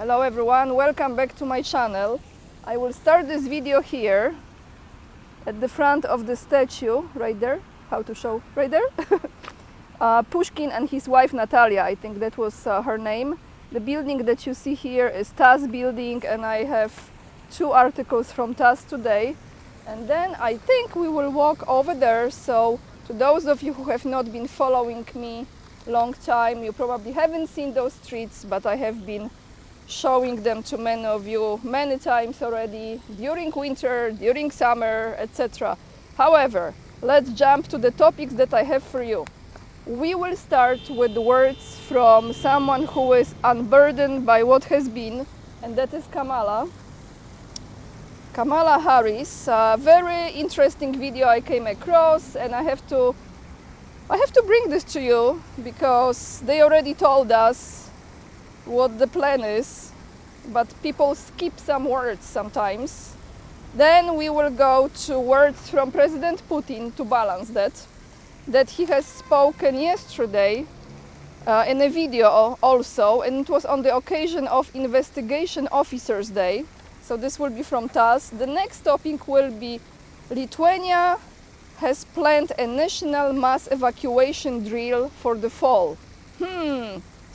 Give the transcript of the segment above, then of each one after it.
Hello everyone, welcome back to my channel. I will start this video here at the front of the statue, right there. How to show? Right there? Pushkin and his wife Natalia, I think that was her name. The building that you see here is Tusk building, and I have two articles from Tusk today. And then I think we will walk over there. So to those of you who have not been following me long time, you probably haven't seen those streets, but I have been showing them to many of you many times already, during winter, during summer, etc. However, let's jump to the topics that I have for you. We will start with words from someone who is unburdened by what has been, and that is Kamala Harris. A very interesting video I came across, and I have to bring this to you because they already told us what the plan is, but people skip some words sometimes. Then we will go to words from President Putin to balance that he has spoken yesterday in a video also, and it was on the occasion of Investigation Officers Day. So this will be from Tusk. The next topic will be Lithuania has planned a national mass evacuation drill for the fall.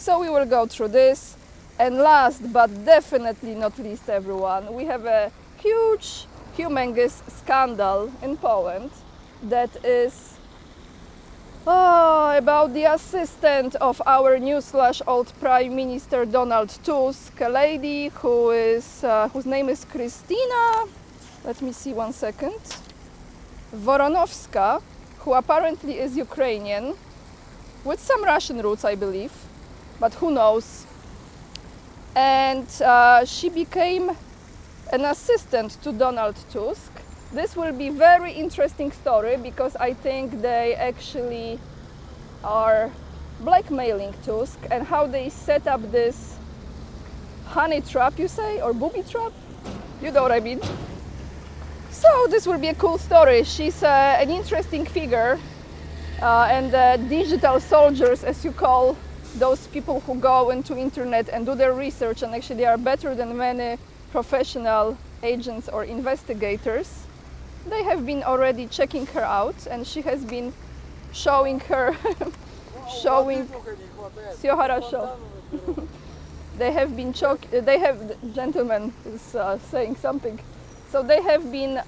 So we will go through this. And last but definitely not least, everyone, we have a huge, humongous scandal in Poland that is about the assistant of our new / old Prime Minister Donald Tusk, a lady who is whose name is Kristina, let me see one second, Voronowska, who apparently is Ukrainian with some Russian roots, I believe, but who knows. And she became an assistant to Donald Tusk. This will be very interesting story because I think they actually are blackmailing Tusk, and how they set up this honey trap, you say, or booby trap? You know what I mean. So this will be a cool story. She's an interesting figure, and digital soldiers, as you call those people who go into internet and do their research, and actually are better than many professional agents or investigators. They have been already checking her out, and she has been showing her Всё хорошо. They have been gentleman is saying something. So they have been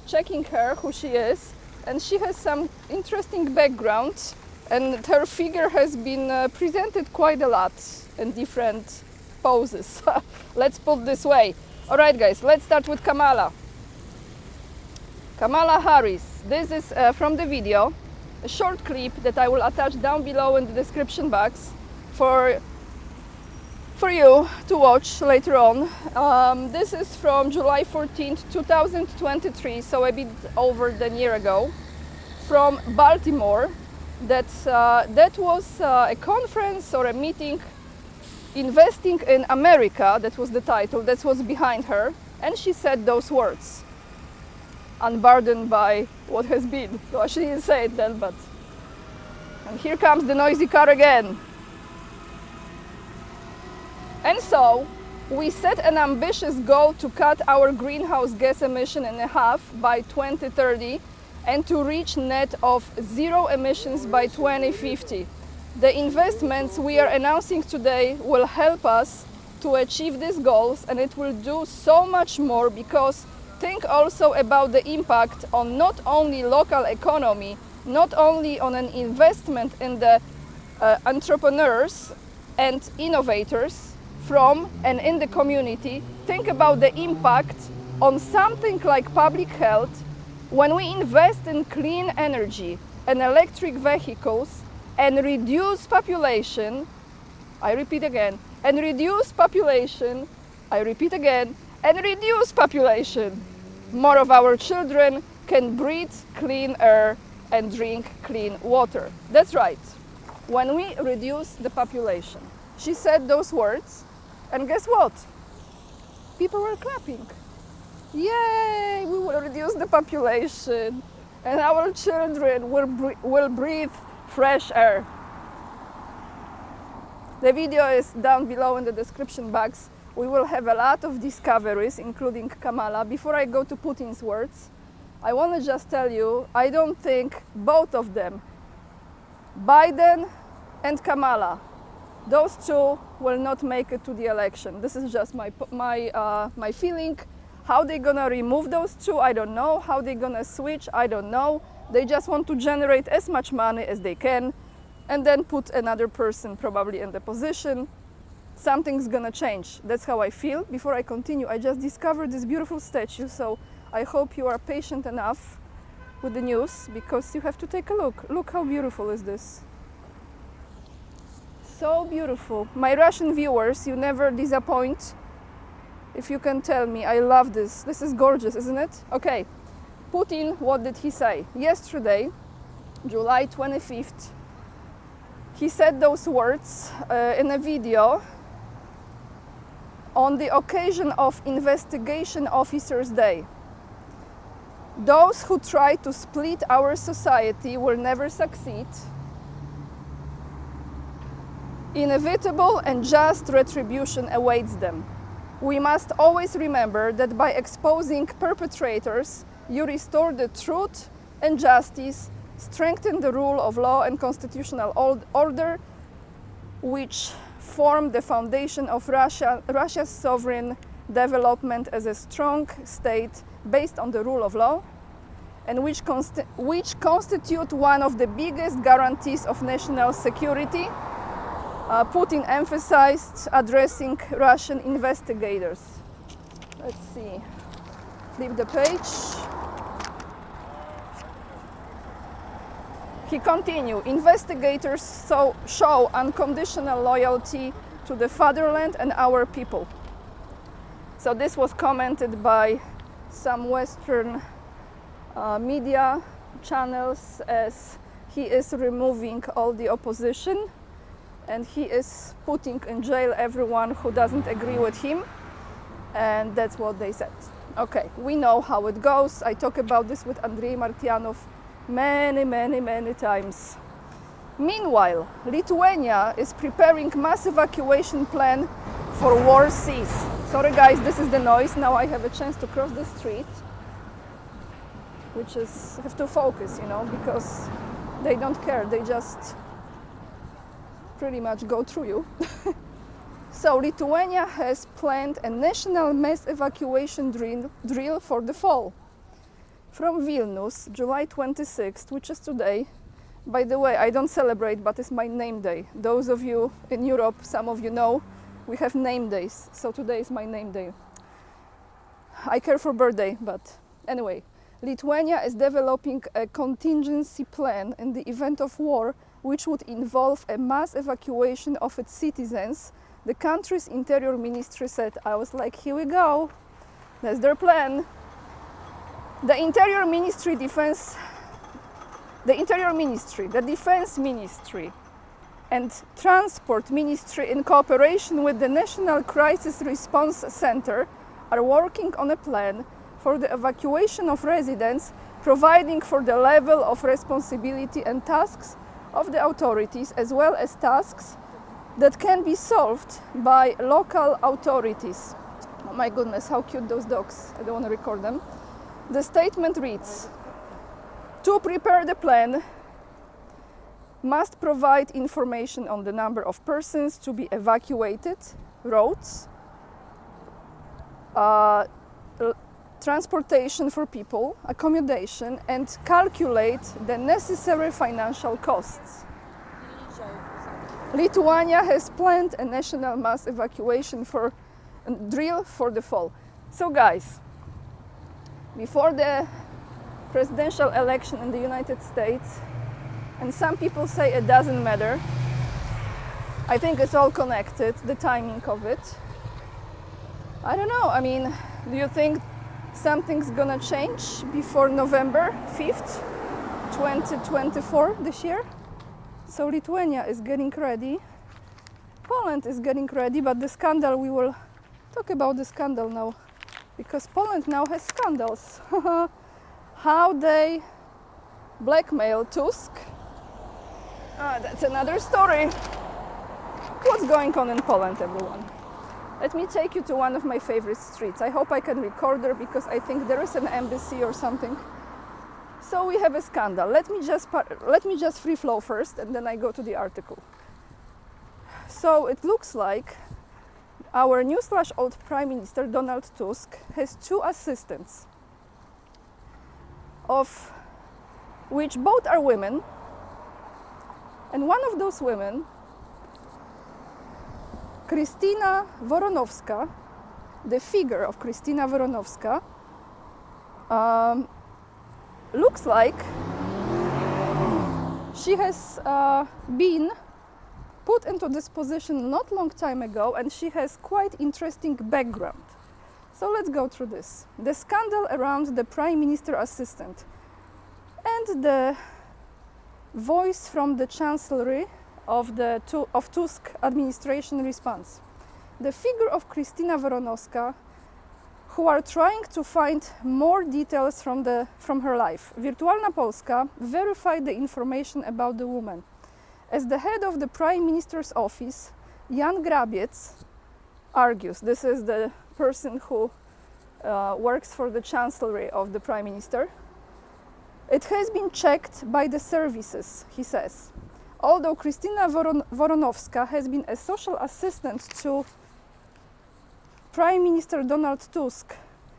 checking her, who she is, and she has some interesting background, and her figure has been presented quite a lot in different poses. Let's put it this way. All right, guys, let's start with Kamala Harris. This is from the video, a short clip that I will attach down below in the description box for you to watch later on. This is from July 14th, 2023, so a bit over than a year ago, from Baltimore. That was a conference or a meeting, Investing in America, that was the title, that was behind her, and she said those words, unburdened by what has been. So she didn't say it then, but... And here comes the noisy car again. And so, we set an ambitious goal to cut our greenhouse gas emission in half by 2030 and to reach net of zero emissions by 2050. The investments we are announcing today will help us to achieve these goals, and it will do so much more, because think also about the impact on not only local economy, not only on an investment in the entrepreneurs and innovators from and in the community. Think about the impact on something like public health when we invest in clean energy and electric vehicles and reduce population. I repeat again, and reduce population. I repeat again, and reduce population. More of our children can breathe clean air and drink clean water. That's right, when we reduce the population. She said those words, and guess what? People were clapping. Yay, we will reduce the population, and our children will breathe fresh air. The video is down below in the description box. We will have a lot of discoveries, including Kamala. Before I go to Putin's words, I want to just tell you, I don't think both of them, Biden and Kamala, those two will not make it to the election. This is just my feeling. How they're gonna remove those two, I don't know. How they're gonna switch, I don't know. They just want to generate as much money as they can and then put another person probably in the position. Something's gonna change. That's how I feel. Before I continue, I just discovered this beautiful statue, so I hope you are patient enough with the news because you have to take a look. Look how beautiful is this. So beautiful. My Russian viewers, you never disappoint. If you can tell me, I love this. This is gorgeous, isn't it? Okay, Putin, what did he say? Yesterday, July 25th, he said those words in a video on the occasion of Investigation Officers' Day. Those who try to split our society will never succeed. Inevitable and just retribution awaits them. We must always remember that by exposing perpetrators, you restore the truth and justice, strengthen the rule of law and constitutional order, which form the foundation of Russia's sovereign development as a strong state based on the rule of law, and which constitute one of the biggest guarantees of national security. Putin emphasized addressing Russian investigators. Let's see, flip the page. He continued, investigators show unconditional loyalty to the fatherland and our people. So this was commented by some Western media channels as he is removing all the opposition and he is putting in jail everyone who doesn't agree with him, and that's what they said. Okay, we know how it goes. I talk about this with Andrei Martyanov many times. Meanwhile, Lithuania is preparing mass evacuation plan for war seas. Sorry guys, this is the noise. Now I have a chance to cross the street, which is, have to focus, you know, because they don't care. They just pretty much go through you. So Lithuania has planned a national mass evacuation drill for the fall. From Vilnius, July 26th, which is today. By the way, I don't celebrate, but it's my name day. Those of you in Europe, some of you know, we have name days. So today is my name day. I care for birthday, but anyway. Lithuania is developing a contingency plan in the event of war, which would involve a mass evacuation of its citizens. The country's interior ministry said. I was like, here we go. That's their plan. The Interior Ministry, the Defense Ministry, and Transport Ministry, in cooperation with the National Crisis Response Center, are working on a plan for the evacuation of residents, providing for the level of responsibility and tasks of the authorities, as well as tasks that can be solved by local authorities. Oh my goodness, how cute those dogs. I don't want to record them. The statement reads, to prepare the plan, must provide information on the number of persons to be evacuated, roads, transportation for people, accommodation, and calculate the necessary financial costs. Lithuania has planned a national mass evacuation drill for the fall. So guys, before the presidential election in the United States, and some people say it doesn't matter, I think it's all connected, the timing of it. I don't know, I mean, do you think something's gonna change before November 5th, 2024 this year? So Lithuania is getting ready, Poland is getting ready, but the scandal, we will talk about the scandal now, because Poland now has scandals. How they blackmail Tusk. That's another story. What's going on in Poland, everyone? Let me take you to one of my favorite streets. I hope I can record there because I think there is an embassy or something. So we have a scandal. Let me just free flow first and then I go to the article. So it looks like our /old Prime Minister Donald Tusk has 2 assistants, of which both are women, and one of those women, Krystyna Woronowska, the figure of Krystyna Woronowska, looks like she has been put into this position not long time ago, and she has quite interesting background. So let's go through this. The scandal around the Prime Minister assistant and the voice from the Chancellery of Tusk administration response. The figure of Krystyna Woronowska, who are trying to find more details from her life. Wirtualna Polska verified the information about the woman. As the head of the Prime Minister's office, Jan Grabiec argues, this is the person who works for the Chancellery of the Prime Minister, it has been checked by the services, he says. Although Krystyna Woronowska has been a social assistant to Prime Minister Donald Tusk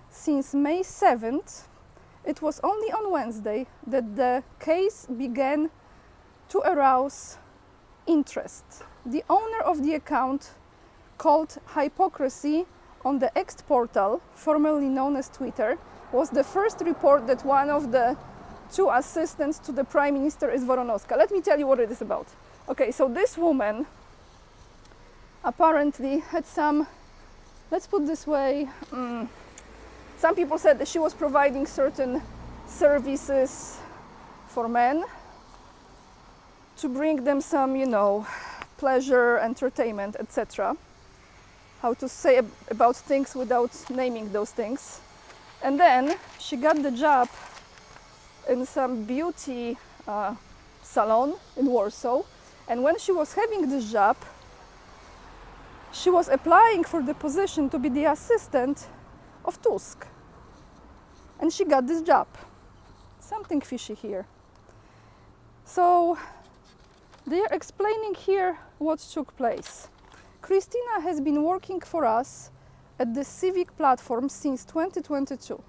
since May 7th, it was only on Wednesday that the case began to arouse interest. The owner of the account, called Hypocrisy on the X portal, formerly known as Twitter, was the first report that one of the 2 assistants to the Prime Minister is Woronowska. Let me tell you what it is about. Okay, so this woman apparently had some, let's put this way, some people said that she was providing certain services for men to bring them some, pleasure, entertainment, etc. How to say about things without naming those things. And then she got the job in some beauty salon in Warsaw. And when she was having this job, she was applying for the position to be the assistant of Tusk. And she got this job. Something fishy here. So they are explaining here what took place. Krystyna has been working for us at the civic platform since 2022.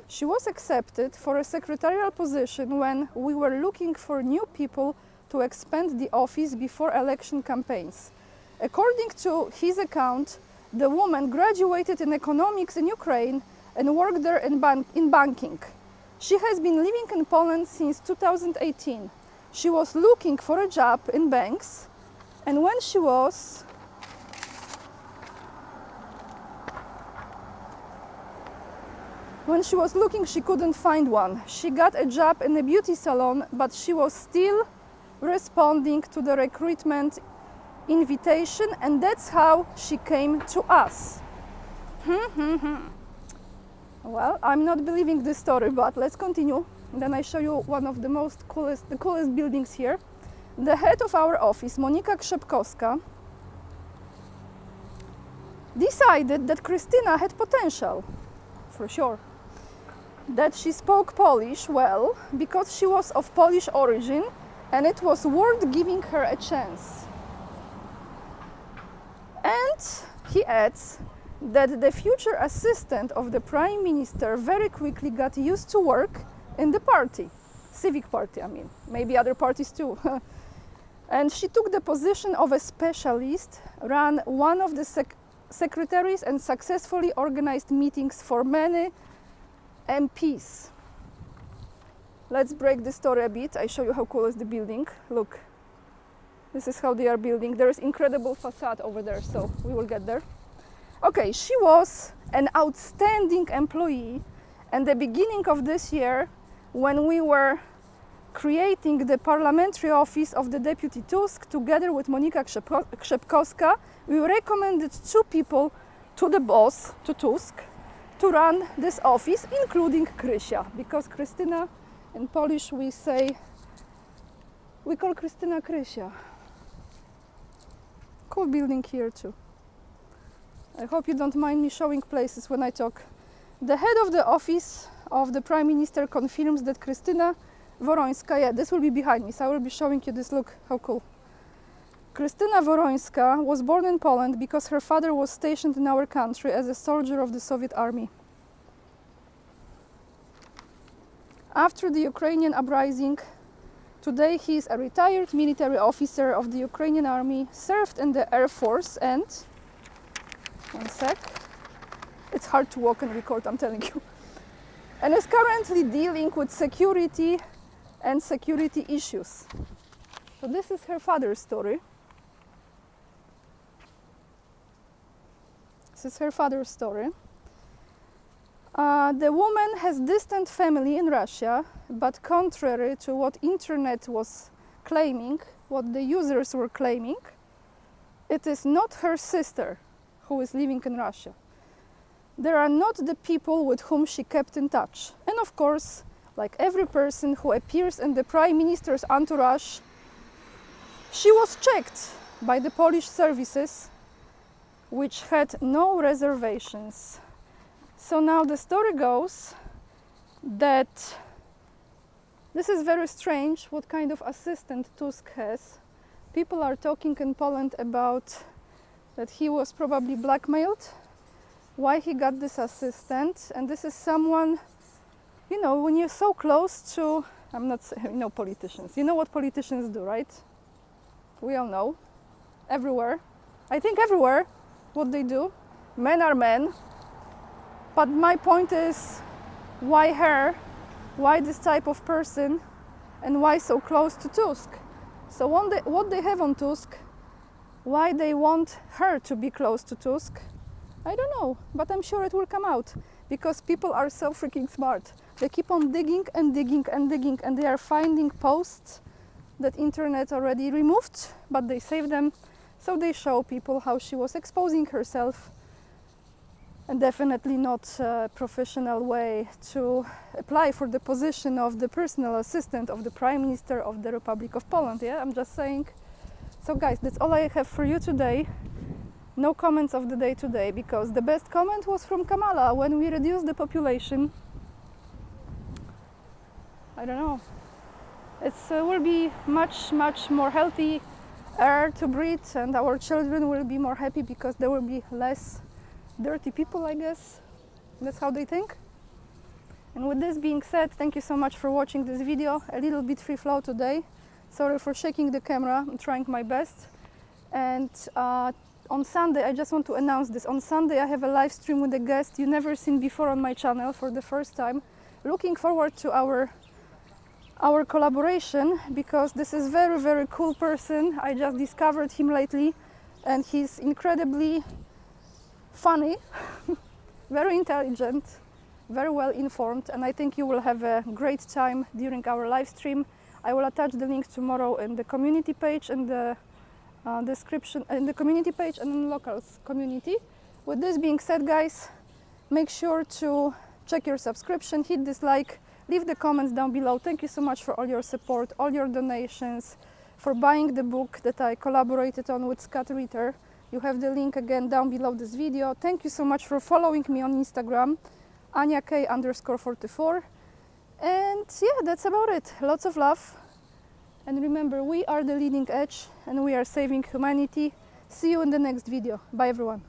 She was accepted for a secretarial position when we were looking for new people to expand the office before election campaigns. According to his account, the woman graduated in economics in Ukraine and worked there in banking. She has been living in Poland since 2018. She was looking for a job in banks, and when she was looking, she couldn't find one. She got a job in a beauty salon, but she was still responding to the recruitment invitation, and that's how she came to us. Well, I'm not believing this story, but let's continue. Then I show you one of the coolest buildings here. The head of our office, Monika Krzepkowska, decided that Krystyna had potential, for sure. That she spoke Polish well because she was of Polish origin, and it was worth giving her a chance. And he adds that the future assistant of the Prime Minister very quickly got used to work in the party, civic party, maybe other parties too. And she took the position of a specialist, ran one of the secretaries, and successfully organized meetings for many MPs. Let's break the story a bit. I show you how cool is the building. Look, this is how they are building. There is incredible facade over there, so we will get there. Okay, she was an outstanding employee, and the beginning of this year, when we were creating the parliamentary office of the Deputy Tusk, together with Monika Krzepkowska, we recommended 2 people to the boss, to Tusk, to run this office, including Krysia, because Krystyna, in Polish we call Krystyna Krysia. cool building here too. I hope you don't mind me showing places when I talk. The head of the office of the Prime Minister confirms that Krystyna Worońska, yeah, this will be behind me, so I will be showing you this. Look, how cool. Krystyna Worońska was born in Poland because her father was stationed in our country as a soldier of the Soviet army. After the Ukrainian uprising, today he is a retired military officer of the Ukrainian army, served in the Air Force and... One sec. It's hard to walk and record, I'm telling you. And is currently dealing with security and security issues. So this is her father's story. This is her father's story. The woman has distant family in Russia, but contrary to what internet was claiming, what the users were claiming, it is not her sister who is living in Russia. There are not the people with whom she kept in touch. And of course, like every person who appears in the Prime Minister's entourage, she was checked by the Polish services, which had no reservations. So now the story goes that this is very strange, what kind of assistant Tusk has. People are talking in Poland about that he was probably blackmailed, why he got this assistant, and this is someone, you know, when you're so close to, I'm not saying, you know, politicians. You know what politicians do, right? We all know. Everywhere. I think everywhere, what they do. Men are men. But my point is, why her? Why this type of person? And why so close to Tusk? So what they have on Tusk, why they want her to be close to Tusk, I don't know, but I'm sure it will come out, because people are so freaking smart. They keep on digging and digging and digging, and they are finding posts that internet already removed, but they save them, so they show people how she was exposing herself, and definitely not a professional way to apply for the position of the personal assistant of the Prime Minister of the Republic of Poland. Yeah, I'm just saying. So guys, that's all I have for you today. No comments of the day today, because the best comment was from Kamala when we reduced the population. I don't know. It will be much more healthy air to breathe, and our children will be more happy because there will be less dirty people, I guess. That's how they think. And with this being said, thank you so much for watching this video. A little bit free flow today. Sorry for shaking the camera. I'm trying my best. And on Sunday, I just want to announce this. On Sunday, I have a live stream with a guest you never seen before on my channel for the first time. Looking forward to our collaboration, because this is very cool person. I just discovered him lately, and he's incredibly funny, very intelligent, very well informed, and I think you will have a great time during our live stream. I will attach the link tomorrow in the community page and the description in the community page and in locals community. With this being said, guys, make sure to check your subscription, hit this like, leave the comments down below. Thank you so much for all your support, all your donations, for buying the book that I collaborated on with Scott Ritter. You have the link again down below this video. Thank you so much for following me on Instagram, AniaK_44. And yeah, that's about it. Lots of love. And remember, we are the leading edge and we are saving humanity. See you in the next video. Bye everyone.